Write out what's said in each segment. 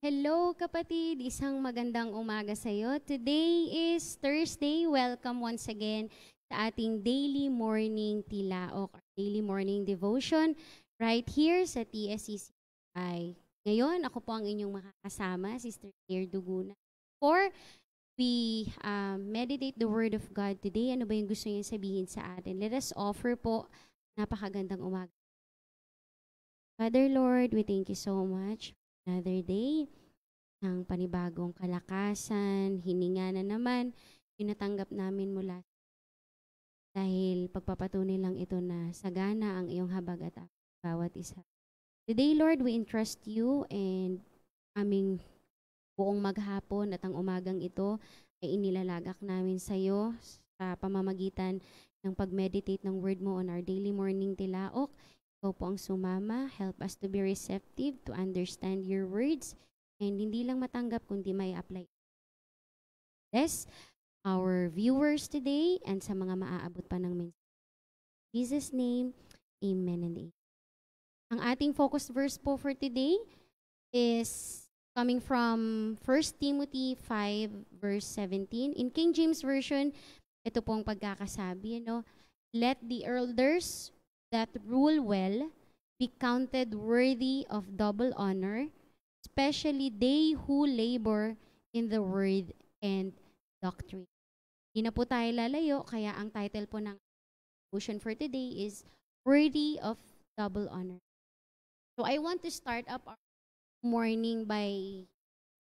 Hello kapatid, isang magandang umaga sa iyo. Today is Thursday. Welcome once again sa ating daily morning tilaok or daily morning devotion right here sa TSCCI. Ngayon, ako po ang inyong makakasama, Sister Claire Duguna. For we meditate the Word of God today, ano ba yung gusto niya sabihin sa atin? Let us offer po napakagandang umaga. Father Lord, we thank you so much for another day ng panibagong kalakasan, hininga na naman, yung natanggap namin mula dahil pagpapatunay lang ito na sagana ang iyong habag at bawat isa. Today, Lord, we entrust you and aming buong maghapon at ang umagang ito ay inilalagak namin sa iyo sa pamamagitan ng pag-meditate ng word mo on our daily morning tilaok. Ikaw po ang sumama. Help us to be receptive, to understand your words, and hindi lang matanggap kundi may apply. Bless our viewers today and sa mga maaabot pa ng mensahe. In Jesus' name, amen and amen. Ang ating focus verse po for today is coming from 1 Timothy 5 verse 17. In King James Version, ito pong pagkakasabi, let the elders that rule well be counted worthy of double honor, especially they who labor in the word and doctrine. Hindi na po tayo lalayo, kaya ang title po ng devotion for today is Worthy of Double Honor. So I want to start up our morning by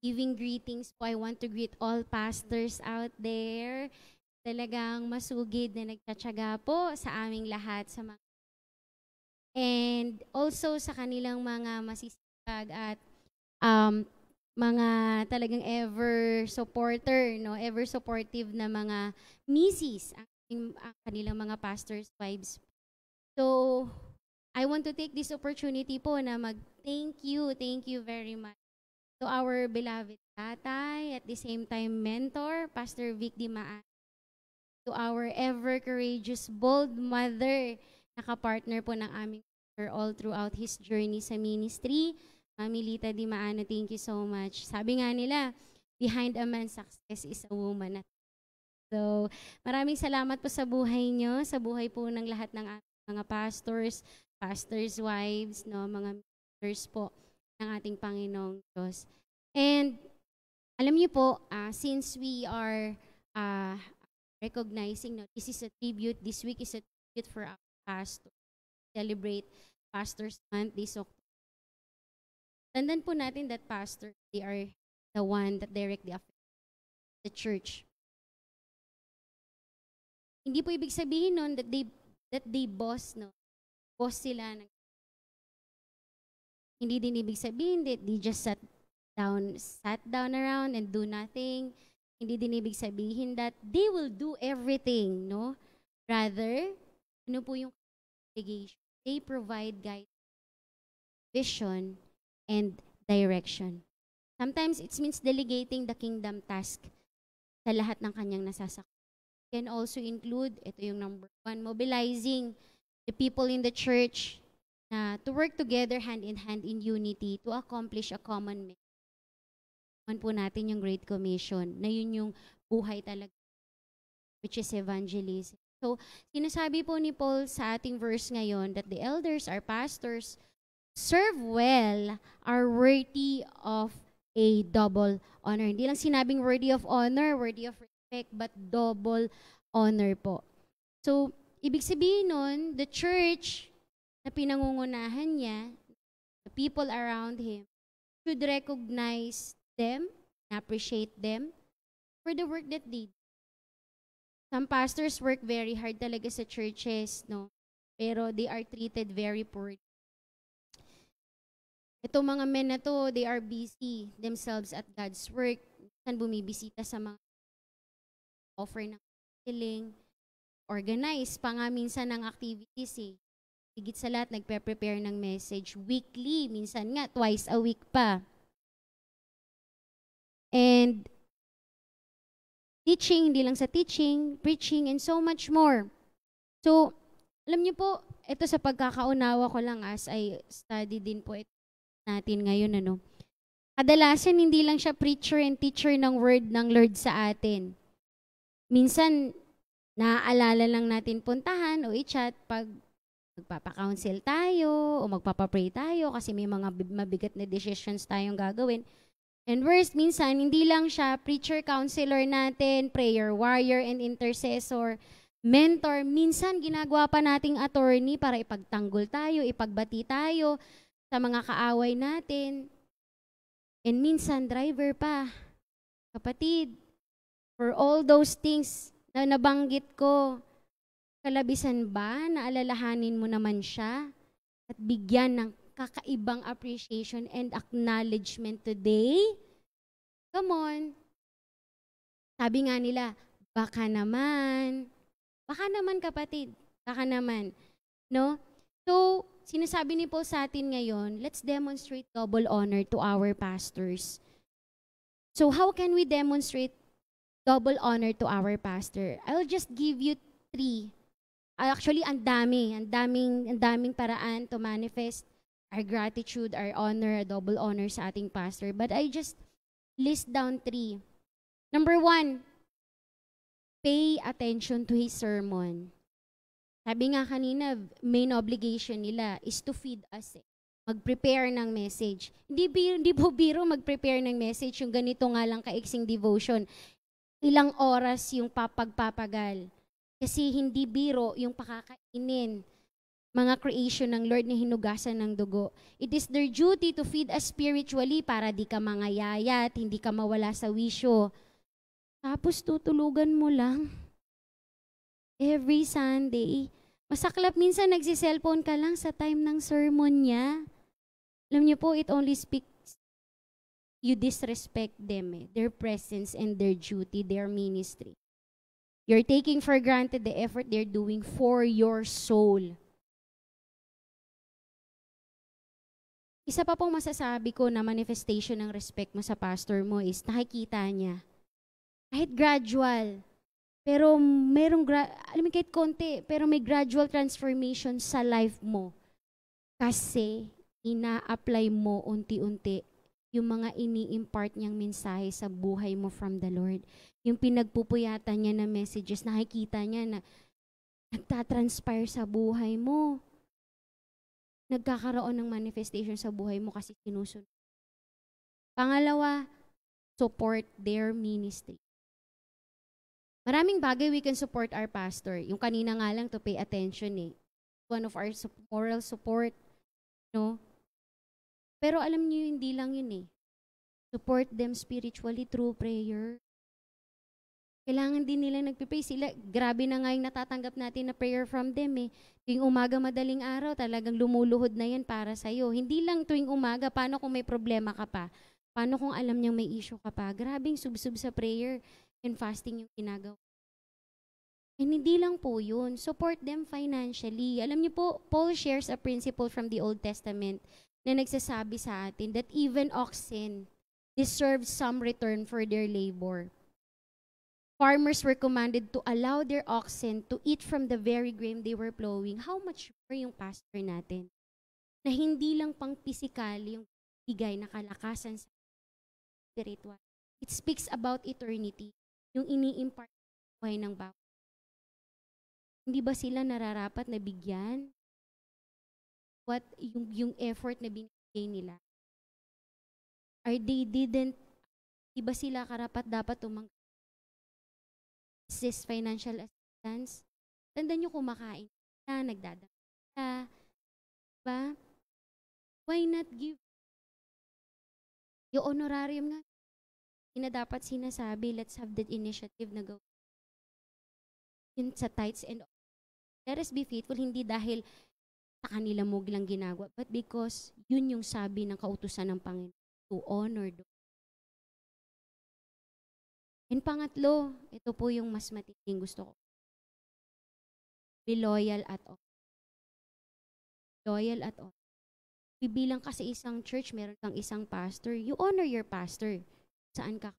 giving greetings po. I want to greet all pastors out there. Talagang masugid na nagtatsaga po sa aming lahat sa mga and also sa kanilang mga masisipag at mga talagang ever supporter, ever supportive na mga misis ang kanilang mga pastors' wives. So, I want to take this opportunity po na thank you very much to our beloved tatay, at the same time mentor, Pastor Vic Dimaan, to our ever courageous, bold mother, nakapartner po ng aming pastor all throughout his journey sa ministry, Mami Lita Dimaano, thank you so much. Sabi nga nila, behind a man's success is a woman. So, maraming salamat po sa buhay nyo, sa buhay po ng lahat ng mga pastors, pastors' wives, mga ministers po ng ating Panginoong Diyos. And alam niyo po, since we are recognizing this is a tribute, this week is a tribute for our pastor. Celebrate Pastors Month this October. Tandaan po natin that pastor, they are the one that directly affect the church. Hindi po ibig sabihin nun that they boss, boss sila. Hindi din ibig sabihin that they just sat down around and do nothing. Hindi din ibig sabihin that they will do everything, Rather, ano po yung delegation? They provide guidance, vision, and direction. Sometimes it means delegating the kingdom task sa lahat ng kanyang nasasakop. Can also include, ito yung number 1, mobilizing the people in the church to work together hand in hand in unity to accomplish a common mission. Man po natin yung Great Commission, na yun yung buhay talaga, which is evangelism. So, sinasabi po ni Paul sa ating verse ngayon that the elders, our pastors, serve well, are worthy of a double honor. Hindi lang sinabing worthy of honor, worthy of respect, but double honor po. So, ibig sabihin nun, the church na pinangungunahan niya, the people around him, should recognize them, appreciate them for the work that they do. Some pastors work very hard talaga sa churches, pero they are treated very poorly. Itong mga men na to, they are busy themselves at God's work. Minsan bumibisita sa mga offer ng healing, organize pa nga minsan ng activities Higit sa lahat, nagpe-prepare ng message weekly, minsan nga twice a week pa. And teaching, hindi lang sa teaching, preaching, and so much more. So, alam niyo po, ito sa pagkakaunawa ko lang as I study din po ito natin ngayon, Kadalasan, hindi lang siya preacher and teacher ng word ng Lord sa atin. Minsan, naaalala lang natin puntahan o i-chat pag magpapa-counsel tayo o magpapa-pray tayo kasi may mga mabigat na decisions tayong gagawin. And worst, minsan, hindi lang siya preacher, counselor natin, prayer warrior and intercessor, mentor. Minsan, ginagawa pa nating attorney para ipagtanggol tayo, ipagbati tayo sa mga kaaway natin. And minsan, driver pa. Kapatid, for all those things na nabanggit ko, kalabisan ba na alalahanin mo naman siya at bigyan ng kakaibang appreciation and acknowledgement today? Come on. Sabi nga nila, baka naman kapatid, baka naman. No? So, sinasabi ni Paul sa atin ngayon, let's demonstrate double honor to our pastors. So how can we demonstrate double honor to our pastor? I'll just give you 3. Actually, ang daming paraan to manifest our gratitude, our honor, double honor sa ating pastor. But I just list down 3. Number 1, pay attention to his sermon. Sabi nga kanina, main obligation nila is to feed us. Mag-prepare ng message. Hindi po biro mag-prepare ng message, yung ganito nga lang kaiksing devotion. Ilang oras yung pagpapagal. Kasi hindi biro yung pakakainin mga creation ng Lord na hinugasan ng dugo. It is their duty to feed us spiritually para di ka mangayayat, hindi ka mawala sa wisyo. Tapos tutulugan mo lang. Every Sunday. Masaklap minsan nagsiselfone ka lang sa time ng sermon niya. Alam niyo po, it only speaks you disrespect them, their presence and their duty, their ministry. You're taking for granted the effort they're doing for your soul. Isa pa pong masasabi ko na manifestation ng respect mo sa pastor mo is nakikita niya. Kahit gradual, pero kahit konti, pero may gradual transformation sa life mo. Kasi ina-apply mo unti-unti yung mga ini-impart niyang mensahe sa buhay mo from the Lord. Yung pinagpupuyatan niya na messages, nakikita niya na nagtatranspire sa buhay mo. Nagkakaroon ng manifestation sa buhay mo kasi sinusunod. Pangalawa, support their ministry. Maraming bagay we can support our pastor. Yung kanina nga lang to pay attention One of our moral support. No? Pero alam niyo, hindi lang yun Support them spiritually through prayer. Kailangan din nila nagpipray. Sila, grabe na nga yung natatanggap natin na prayer from them Tuwing umaga, madaling araw, talagang lumuluhod na yan para sa'yo. Hindi lang tuwing umaga, paano kung may problema ka pa? Paano kung alam niyang may issue ka pa? Grabing sub-sub sa prayer and fasting yung ginagawa. And hindi lang po yun. Support them financially. Alam niyo po, Paul shares a principle from the Old Testament na nagsasabi sa atin that even oxen deserve some return for their labor. Farmers were commanded to allow their oxen to eat from the very grain they were plowing. How much more yung pastor natin? Na hindi lang pang physical yung bigay na kalakasan sa spiritual. It speaks about eternity. Yung ini-impart sa buhay ng bawat. Hindi ba sila nararapat na bigyan? Yung effort na binigay nila? Di ba sila karapat dapat tumanggap this financial assistance? Tandaan nyo, kumakain na, nagdadamit na, diba? Why not give? Yung honorarium nga, na dapat sinasabi, let's have that initiative na gawin. Yun sa tithes and let us be faithful, hindi dahil sa kanila mo lang ginagawa, but because yun yung sabi ng kautusan ng Panginoon, to honor them. And pangatlo, ito po yung mas matinding gusto ko. Be loyal at all. Loyal at all. Bibilang ka sa isang church, meron kang isang pastor, you honor your pastor. Saan ka?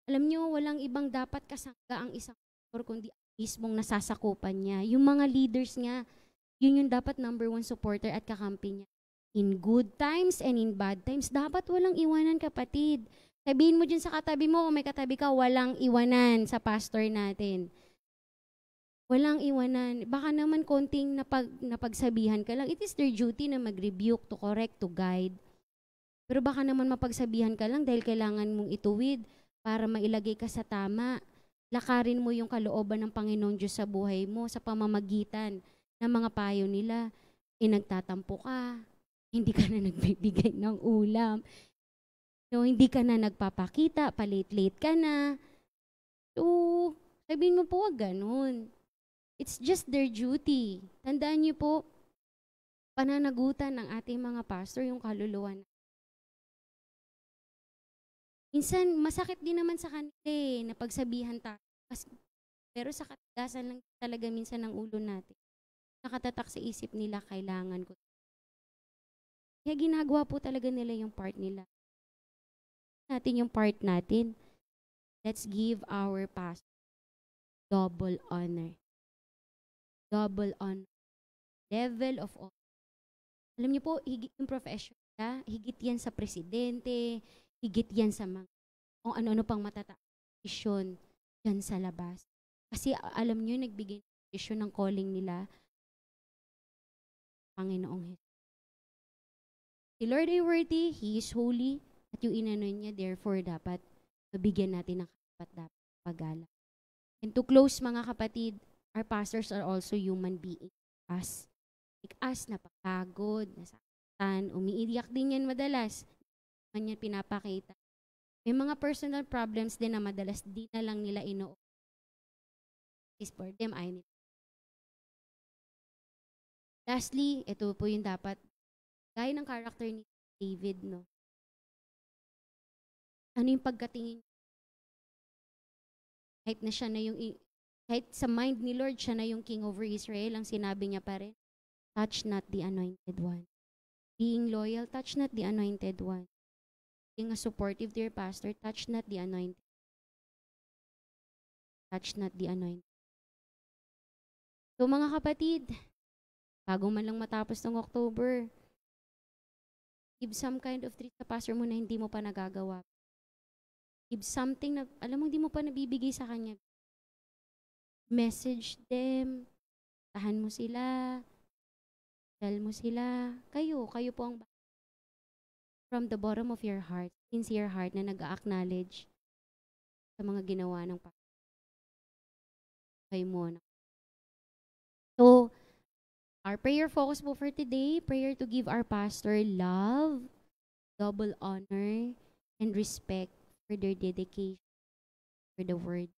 Alam nyo, walang ibang dapat kasangga ang isang pastor kundi mismong nasasakupan niya. Yung mga leaders nga, yun yung dapat number 1 supporter at kakampi niya. In good times and in bad times, dapat walang iwanan, kapatid. Sabihin mo dyan sa katabi mo, kung may katabi ka, walang iwanan sa pastor natin. Walang iwanan. Baka naman konting napagsabihan ka lang. It is their duty na mag-rebuke, to correct, to guide. Pero baka naman mapagsabihan ka lang dahil kailangan mong ituwid para mailagay ka sa tama. Lakarin mo yung kalooban ng Panginoong Diyos sa buhay mo sa pamamagitan ng mga payo nila. Nagtatampo ka, hindi ka na nagbibigay ng ulam, no, hindi ka na nagpapakita, palate-late ka na. So, sabihin mo po, ganun. It's just their duty. Tandaan niyo po, pananagutan ng ating mga pastor yung kaluluwa. Minsan, masakit din naman sa kanila na pagsabihan tayo. Pero sa katigasan lang talaga minsan ng ulo natin. Nakatatak sa isip nila, kailangan ko. Kaya ginagawa po talaga nila yung part nila. Natin yung part natin. Let's give our pastor double honor. Double honor. Level of honor. Alam niyo po, higit yung profession na, higit yan sa presidente, higit yan sa mga, kung ano-ano pang matataas posisyon dyan sa labas. Kasi alam niyo, nagbigay ng posisyon ng calling nila, Panginoong Jesus. Si Lord ay worthy, He is holy, at yung inano niya, therefore dapat mabigyan natin ng dapat paggalang. And to close, mga kapatid, our pastors are also human beings. Like us, napapagod, nasaktan, umiiyak din yan madalas. Yan pinapakita. May mga personal problems din na madalas di na lang nila is for them, I need. Lastly, ito po yung dapat, gaya ng character ni David, no? Ano yung pagkatingin? Kahit na siya na yung, kahit sa mind ni Lord, siya na yung king over Israel, ang sinabi niya pa rin, touch not the anointed one. Being loyal, touch not the anointed one. Being a supportive to your pastor, touch not the anointed. Touch not the anointed. So mga kapatid, bago man lang matapos ng October, give some kind of treat sa pastor mo na hindi mo pa nagagawa. Give something na, alam mo, hindi mo pa nabibigay sa kanya. Message them, tahan mo sila, tell mo sila, kayo po ang from the bottom of your heart, sincere heart na nag-acknowledge sa mga ginawa ng pastor. Kayo mo na. So, our prayer focus po for today, prayer to give our pastor love, double honor, and respect for their dedication for the word.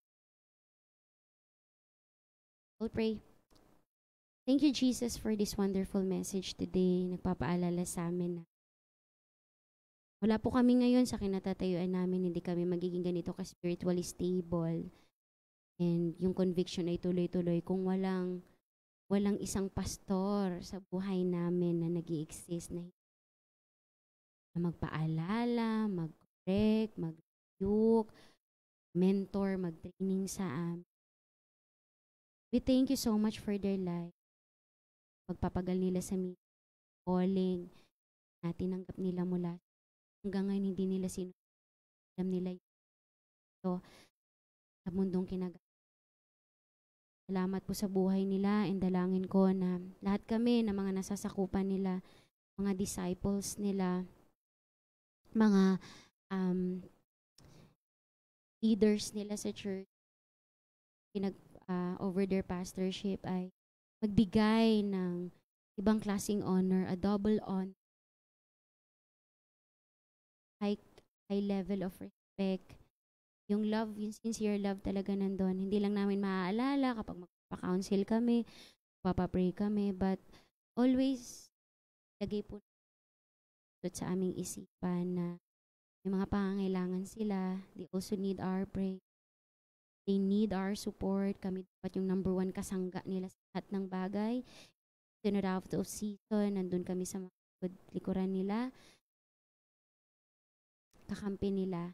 We'll pray. Thank you, Jesus, for this wonderful message today. Nagpapaalala sa amin na wala po kami ngayon sa kinatatayuan namin, hindi kami magiging ganito ka-spiritually stable. And yung conviction ay tuloy-tuloy kung walang isang pastor sa buhay namin na nag-i-exist na magpaalala, mag-correct, mag-rebuke, mentor, mag-training sa amin. We thank you so much for their life. Pagpapagal nila sa calling, tinanggap nila mula. Hanggang ngayon, hindi nila alam nila ito sa mundong kinagat. Salamat po sa buhay nila and dalangin ko na lahat kami na mga nasasakupan nila, mga disciples nila, mga leaders nila sa church, over their pastorship ay magbigay ng ibang klaseng honor, a double honor, high level of respect. Yung love, yung sincere love talaga nandun. Hindi lang namin maaalala kapag magpa-counsel kami, magpapapray kami, but always lagay po sa aming isipan na may mga pangangailangan sila. They also need our prayer. They need our support. Kami dapat yung number one kasangga nila sa lahat ng bagay. Sunod out of season, nandun kami sa mga likuran nila. Kakampi nila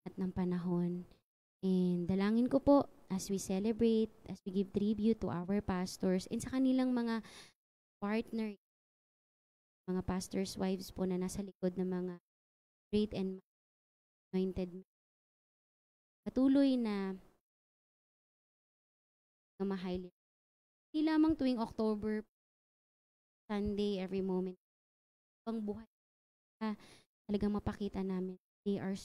at ng panahon. And dalangin ko po as we celebrate, as we give tribute to our pastors and sa kanilang mga partner, mga pastors' wives po na nasa likod ng mga great and anointed men. Patuloy na highly. Hindi lamang tuwing October, Sunday, every moment. Pang buhay. Talagang mapakita namin. They are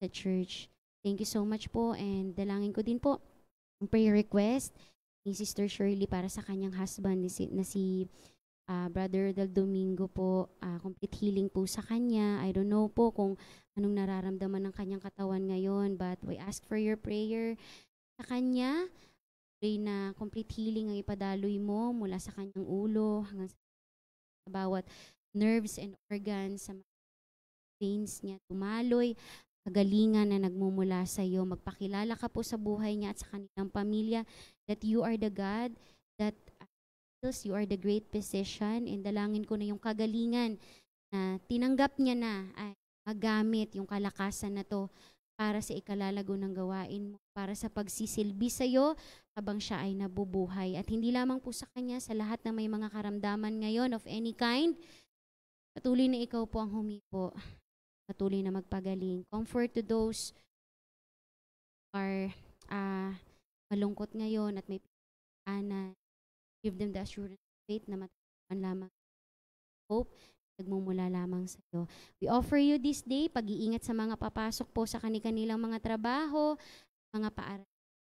the church. Thank you so much po, and dalangin ko din po ang prayer request ni Sister Shirley para sa kanyang husband na si Brother Del Domingo po. Complete healing po sa kanya. I don't know po kung anong nararamdaman ng kanyang katawan ngayon, but we ask for your prayer sa kanya. Pray na complete healing ang ipadaloy mo mula sa kanyang ulo hanggang sa bawat nerves and organs, sa veins niya tumaloy, kagalingan na nagmumula sa iyo. Magpakilala ka po sa buhay niya at sa kanilang pamilya that you are the God that heals, you are the great physician, and dalangin ko na yung kagalingan na tinanggap niya na ay magamit yung kalakasan na to para sa ikalalago ng gawain mo, para sa pagsisilbi sa iyo habang siya ay nabubuhay. At hindi lamang po sa kanya, sa lahat na may mga karamdaman ngayon of any kind, patuloy na ikaw po ang humipo. Patuloy na magpagaling. Comfort to those who are malungkot ngayon at may pinagdaanan. Give them the assurance of faith na matutupad lamang hope, nagmumula lamang sa iyo. We offer you this day pag-iingat sa mga papasok po sa kanilang mga trabaho, mga paaral.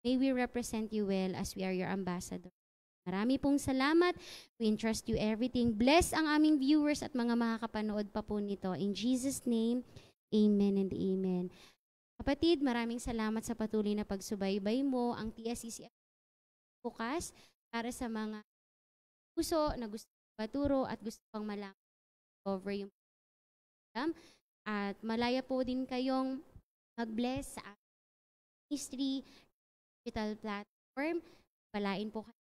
May we represent you well as we are your ambassador. Marami pong salamat. We entrust you everything. Bless ang aming viewers at mga makakapanood pa po nito. In Jesus' name, amen and amen. Kapatid, maraming salamat sa patuloy na pagsubaybay mo. Ang TSCC bukas para sa mga puso na gusto paturo at gusto pang malaman over yung program. At malaya po din kayong mag-bless sa ministry digital platform. Palain po kayo.